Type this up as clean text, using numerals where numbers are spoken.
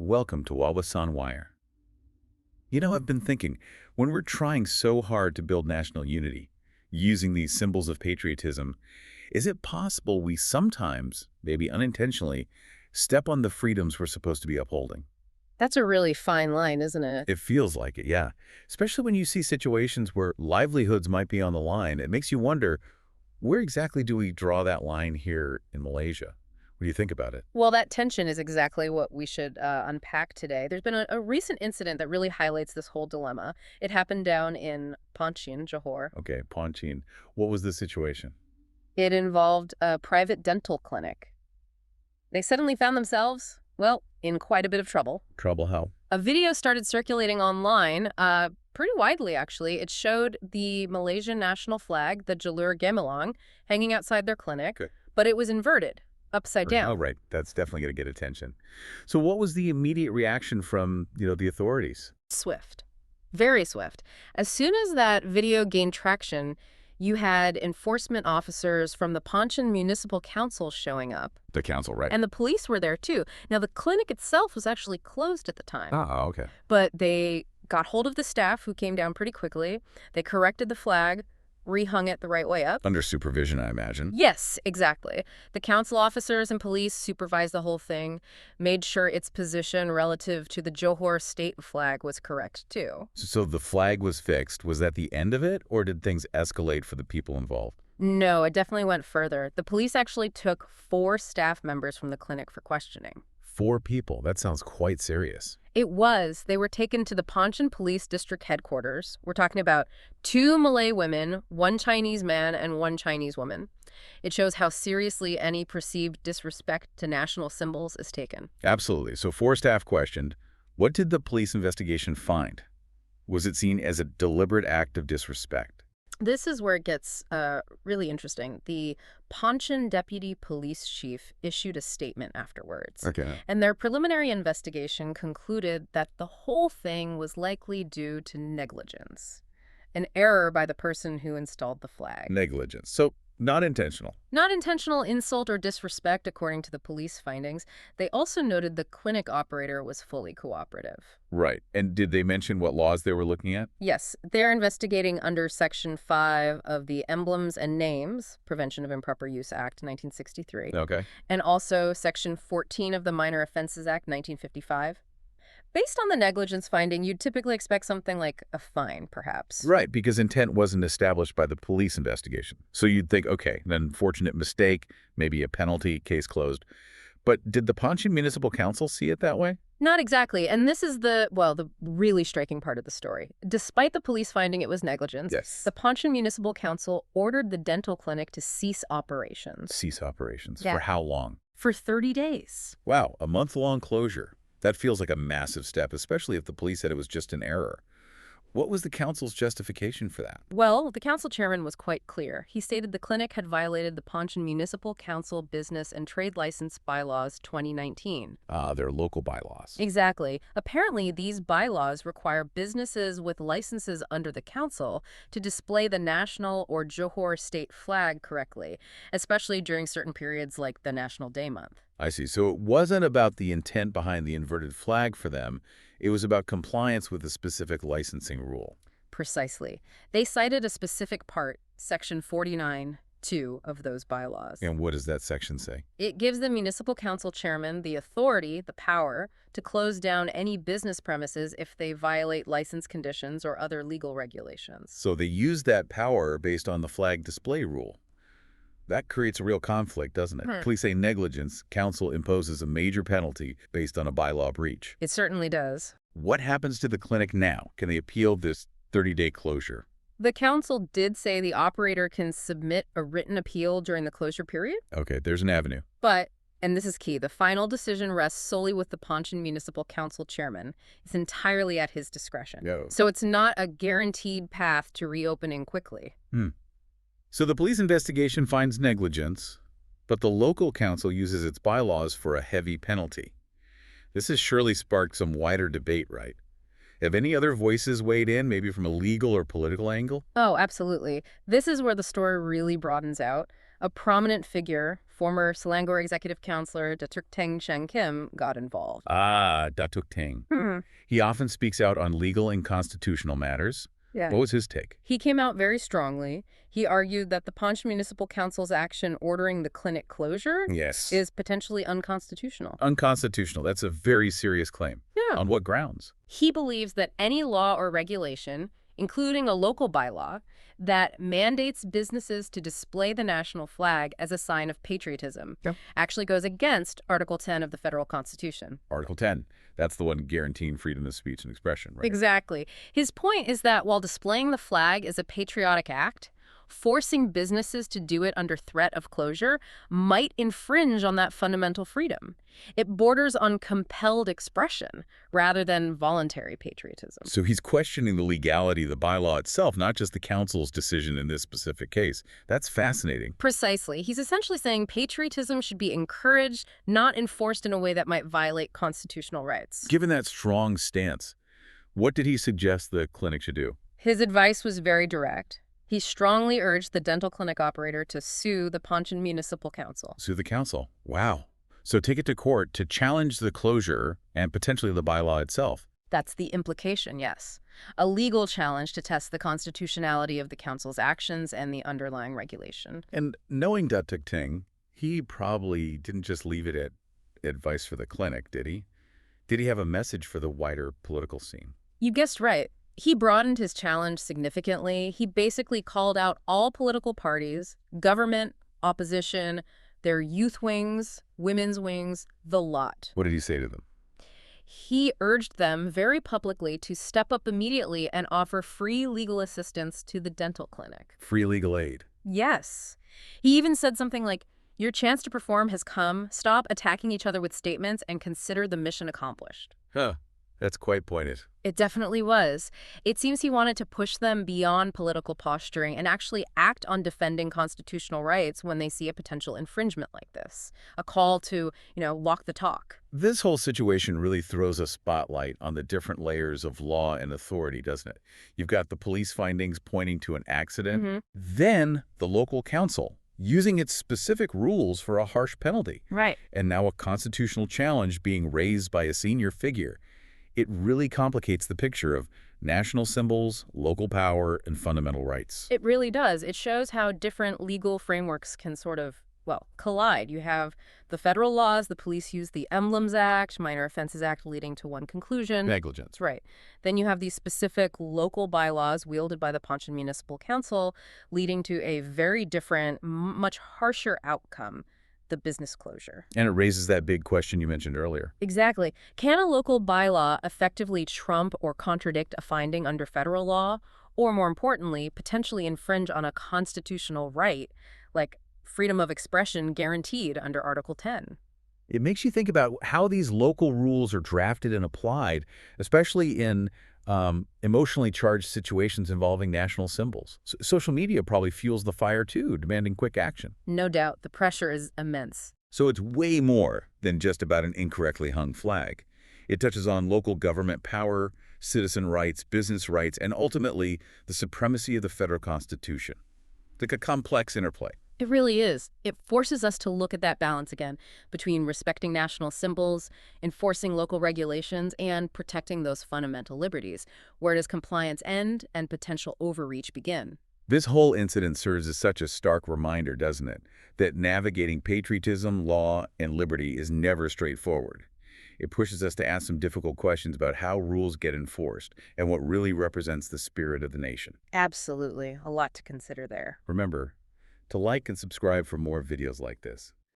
Welcome to Wawas on Wire. I've been thinking, when we're trying so hard to build national unity, using these symbols of patriotism, is it possible we sometimes, maybe unintentionally, step on the freedoms we're supposed to be upholding? That's a really fine line, isn't it? It feels like it, yeah. Especially when you see situations where livelihoods might be on the line. It makes you wonder, where exactly do we draw that line here in Malaysia? What do you think about it? Well, that tension is exactly what we should unpack today. There's been a recent incident that really highlights this whole dilemma. It happened down in Ponchin, Johor. Okay, Ponchin. What was the situation? It involved a private dental clinic. They suddenly found themselves, well, in quite a bit of trouble. Trouble how? A video started circulating online, pretty widely actually. It showed the Malaysian national flag, the Jour gamelan, hanging outside their clinic, Okay. but it was inverted, upside Oh, down. right. That's definitely going to get attention. So what was the immediate reaction from, the authorities? Swift. Very swift. As soon as that video gained traction, you had enforcement officers from the Pontian Municipal Council showing up, The council, right? and the police were there too. Now, the clinic itself was actually closed at the time, Ah, okay. but they got hold of the staff who came down pretty quickly. They corrected the flag, rehung it the right way up. Under supervision, I imagine. Yes, exactly. The council officers and police supervised the whole thing, made sure its position relative to the Johor state flag was correct, too. So the flag was fixed. Was that the end of it, or did things escalate for the people involved? No, it definitely went further. The police actually took 4 staff members from the clinic for questioning. 4 people. That sounds quite serious. It was. They were taken to the Ponchin Police District headquarters. We're talking about 2 Malay women, 1 Chinese man, and 1 Chinese woman. It shows how seriously any perceived disrespect to national symbols is taken. Absolutely. So 4 staff questioned. What did the police investigation find? Was it seen as a deliberate act of disrespect? This is where it gets really interesting. The Ponchin Deputy Police Chief issued a statement afterwards. Okay. And their preliminary investigation concluded that the whole thing was likely due to negligence, an error by the person who installed the flag. Negligence. So not intentional. Not intentional insult or disrespect, according to the police findings. They also noted the clinic operator was fully cooperative. Right. And did they mention what laws they were looking at? Yes, they're investigating under Section 5 of the Emblems and Names, Prevention of Improper Use Act, 1963, Okay. and also Section 14 of the Minor Offenses Act, 1955. Based on the negligence finding, you'd typically expect something like a fine, perhaps. Right, because intent wasn't established by the police investigation. So you'd think, okay, an unfortunate mistake, maybe a penalty, case closed. But did the Pontian Municipal Council see it that way? Not exactly, and this is the really striking part of the story. Despite the police finding it was negligence, Yes. the Pontian Municipal Council ordered the dental clinic to cease operations. Cease operations. Yeah. For how long? For 30 days. Wow, a month-long closure. That feels like a massive step, especially if the police said it was just an error. What was the council's justification for that? Well, the council chairman was quite clear. He stated the clinic had violated the Pontian Municipal Council Business and Trade License Bylaws 2019. Their local bylaws. Exactly. Apparently, these bylaws require businesses with licenses under the council to display the national or Johor state flag correctly, especially during certain periods like the National Day Month. I see. So it wasn't about the intent behind the inverted flag for them. It was about compliance with a specific licensing rule. Precisely. They cited a specific part, Section 49(2) of those bylaws. And what does that section say? It gives the municipal council chairman the authority, the power, to close down any business premises if they violate license conditions or other legal regulations. So they used that power based on the flag display rule. That creates a real conflict, doesn't it? Police say negligence, council imposes a major penalty based on a bylaw breach. It certainly does. What happens to the clinic now? Can they appeal this 30-day closure? The council did say the operator can submit a written appeal during the closure period, Okay, there's an avenue. but, and this is key, the final decision rests solely with the Ponchin Municipal Council chairman. It's entirely at his discretion. Yo. So it's not a guaranteed path to reopening quickly. So the police investigation finds negligence, but the local council uses its bylaws for a heavy penalty. This has surely sparked some wider debate, right? Have any other voices weighed in, maybe from a legal or political angle? Oh, absolutely. This is where the story really broadens out. A prominent figure, former Selangor executive councillor Datuk Teng Chang Khim got involved. Ah, Datuk Teng. He often speaks out on legal and constitutional matters. Yeah. What was his take? He came out very strongly. He argued that the Pontian Municipal Council's action ordering the clinic closure Yes. is potentially unconstitutional. Unconstitutional. That's a very serious claim. Yeah. On what grounds? He believes that any law or regulation, including a local bylaw, that mandates businesses to display the national flag as a sign of patriotism actually goes against Article 10 of the federal Constitution. Article 10. That's the one guaranteeing freedom of speech and expression, right? Exactly. His point is that while displaying the flag is a patriotic act, forcing businesses to do it under threat of closure might infringe on that fundamental freedom. It borders on compelled expression rather than voluntary patriotism. So he's questioning the legality of the bylaw itself, not just the council's decision in this specific case. That's fascinating. Precisely. He's essentially saying patriotism should be encouraged, not enforced in a way that might violate constitutional rights. Given that strong stance, what did he suggest the clinic should do? His advice was very direct. He strongly urged the dental clinic operator to sue the Pontian Municipal Council. Sue the council. Wow. So take it to court to challenge the closure and potentially the bylaw itself. That's the implication, yes. A legal challenge to test the constitutionality of the council's actions and the underlying regulation. And knowing Datuk Teng, he probably didn't just leave it at advice for the clinic, did he? Did he have a message for the wider political scene? You guessed right. He broadened his challenge significantly. He basically called out all political parties, government, opposition, their youth wings, women's wings, the lot. What did he say to them? He urged them very publicly to step up immediately and offer free legal assistance to the dental clinic. Free legal aid. Yes. He even said something like, "Your chance to perform has come. Stop attacking each other with statements and consider the mission accomplished." Huh. That's quite pointed. It definitely was. It seems he wanted to push them beyond political posturing and actually act on defending constitutional rights when they see a potential infringement like this. A call to, walk the talk. This whole situation really throws a spotlight on the different layers of law and authority, doesn't it? You've got the police findings pointing to an accident, then the local council using its specific rules for a harsh penalty. Right. And now a constitutional challenge being raised by a senior figure. It really complicates the picture of national symbols, local power, and fundamental rights. It really does. It shows how different legal frameworks can sort of, collide. You have the federal laws, the Police Use the Emblems Act, Minor Offenses Act leading to one conclusion. Negligence. Right. Then you have these specific local bylaws wielded by the Pontian Municipal Council leading to a very different, much harsher outcome. The business closure. And it raises that big question you mentioned earlier. Exactly. Can a local bylaw effectively trump or contradict a finding under federal law, or more importantly, potentially infringe on a constitutional right, like freedom of expression guaranteed under Article 10? It makes you think about how these local rules are drafted and applied, especially in emotionally charged situations involving national symbols. Social media probably fuels the fire too, demanding quick action. No doubt. The pressure is immense. So it's way more than just about an incorrectly hung flag. It touches on local government power, citizen rights, business rights, and ultimately the supremacy of the federal Constitution. It's like a complex interplay. It really is. It forces us to look at that balance again between respecting national symbols, enforcing local regulations, and protecting those fundamental liberties. Where does compliance end and potential overreach begin? This whole incident serves as such a stark reminder, doesn't it, that navigating patriotism, law, and liberty is never straightforward. It pushes us to ask some difficult questions about how rules get enforced and what really represents the spirit of the nation. Absolutely. A lot to consider there. Remember to like and subscribe for more videos like this.